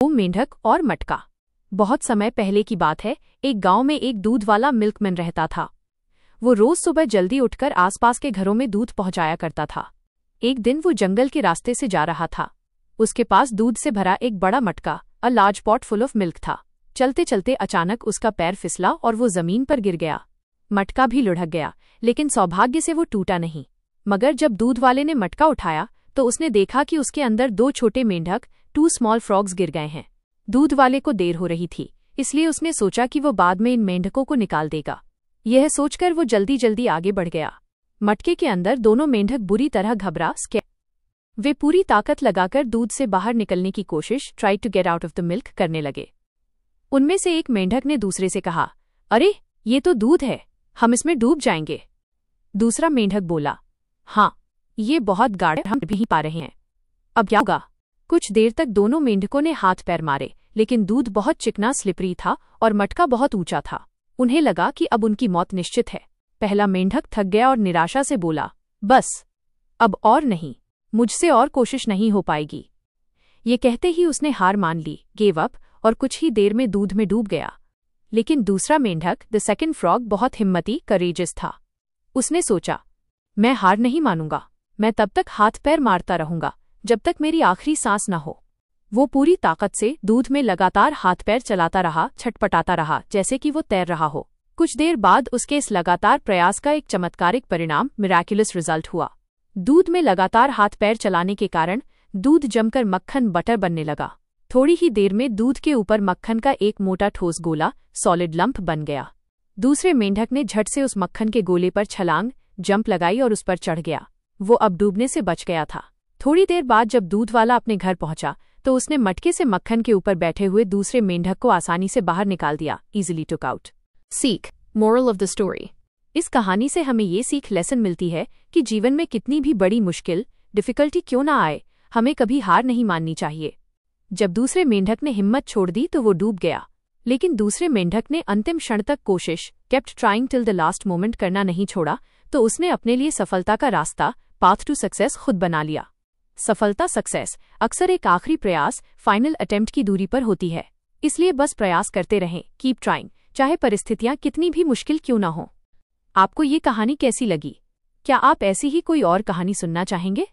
वो मेंढक और मटका। बहुत समय पहले की बात है, एक गांव में एक दूध वाला मिल्कमैन रहता था। वो रोज सुबह जल्दी उठकर आसपास के घरों में दूध पहुंचाया करता था। एक दिन वो जंगल के रास्ते से जा रहा था। उसके पास दूध से भरा एक बड़ा मटका, a large pot full of milk था। चलते चलते अचानक उसका पैर फिसला और वो जमीन पर गिर गया। मटका भी लुढ़क गया, लेकिन सौभाग्य से वो टूटा नहीं। मगर जब दूध वाले ने मटका उठाया तो उसने देखा कि उसके अंदर 2 छोटे मेंढक, 2 स्मॉल फ्रॉग्स गिर गए हैं। दूध वाले को देर हो रही थी, इसलिए उसने सोचा कि वो बाद में इन मेंढकों को निकाल देगा। यह सोचकर वो जल्दी जल्दी आगे बढ़ गया। मटके के अंदर दोनों मेंढक बुरी तरह घबरा गए। वे पूरी ताकत लगाकर दूध से बाहर निकलने की कोशिश, try to get out of the milk, करने लगे। उनमें से एक मेंढक ने दूसरे से कहा, अरे ये तो दूध है, हम इसमें डूब जाएंगे। दूसरा मेंढक बोला, हाँ ये बहुत गाढ़ा है, हम भी पा रहे हैं, अब क्या होगा। कुछ देर तक दोनों मेंढकों ने हाथ पैर मारे, लेकिन दूध बहुत चिकना स्लिपरी था और मटका बहुत ऊंचा था। उन्हें लगा कि अब उनकी मौत निश्चित है। पहला मेंढक थक गया और निराशा से बोला, बस अब और नहीं, मुझसे और कोशिश नहीं हो पाएगी। ये कहते ही उसने हार मान ली, गेव अप, और कुछ ही देर में दूध में डूब गया। लेकिन दूसरा मेंढक, द सेकंड फ्रॉग, बहुत हिम्मती, करेजियस था। उसने सोचा, मैं हार नहीं मानूंगा, मैं तब तक हाथ पैर मारता रहूंगा जब तक मेरी आखिरी सांस न हो। वो पूरी ताकत से दूध में लगातार हाथ पैर चलाता रहा, छटपटाता रहा जैसे कि वो तैर रहा हो। कुछ देर बाद उसके इस लगातार प्रयास का एक चमत्कारिक परिणाम, मिराक्युलस रिजल्ट हुआ। दूध में लगातार हाथ पैर चलाने के कारण दूध जमकर मक्खन बटर बनने लगा। थोड़ी ही देर में दूध के ऊपर मक्खन का एक मोटा ठोस गोला, सॉलिड लंप, बन गया। दूसरे मेंढक ने झट से उस मक्खन के गोले पर छलांग, जंप लगाई और उस पर चढ़ गया। वो अब डूबने से बच गया था। थोड़ी देर बाद जब दूध वाला अपने घर पहुंचा तो उसने मटके से मक्खन के ऊपर बैठे हुए दूसरे मेंढक को आसानी से बाहर निकाल दिया, इजिली टुक आउट। सीख, मोरल ऑफ द स्टोरी। इस कहानी से हमें ये सीख लेसन मिलती है कि जीवन में कितनी भी बड़ी मुश्किल, डिफिकल्टी क्यों ना आए, हमें कभी हार नहीं माननी चाहिए। जब दूसरे मेंढक ने हिम्मत छोड़ दी तो वो डूब गया, लेकिन दूसरे मेंढक ने अंतिम क्षण तक कोशिश, kept trying till the last moment, करना नहीं छोड़ा, तो उसने अपने लिए सफलता का रास्ता, पाथ टू सक्सेस, खुद बना लिया। सफलता, सक्सेस, अक्सर एक आखिरी प्रयास, फाइनल अटेम्प्ट की दूरी पर होती है। इसलिए बस प्रयास करते रहें, कीप ट्राइंग, चाहे परिस्थितियां कितनी भी मुश्किल क्यों ना हो। आपको ये कहानी कैसी लगी? क्या आप ऐसी ही कोई और कहानी सुनना चाहेंगे?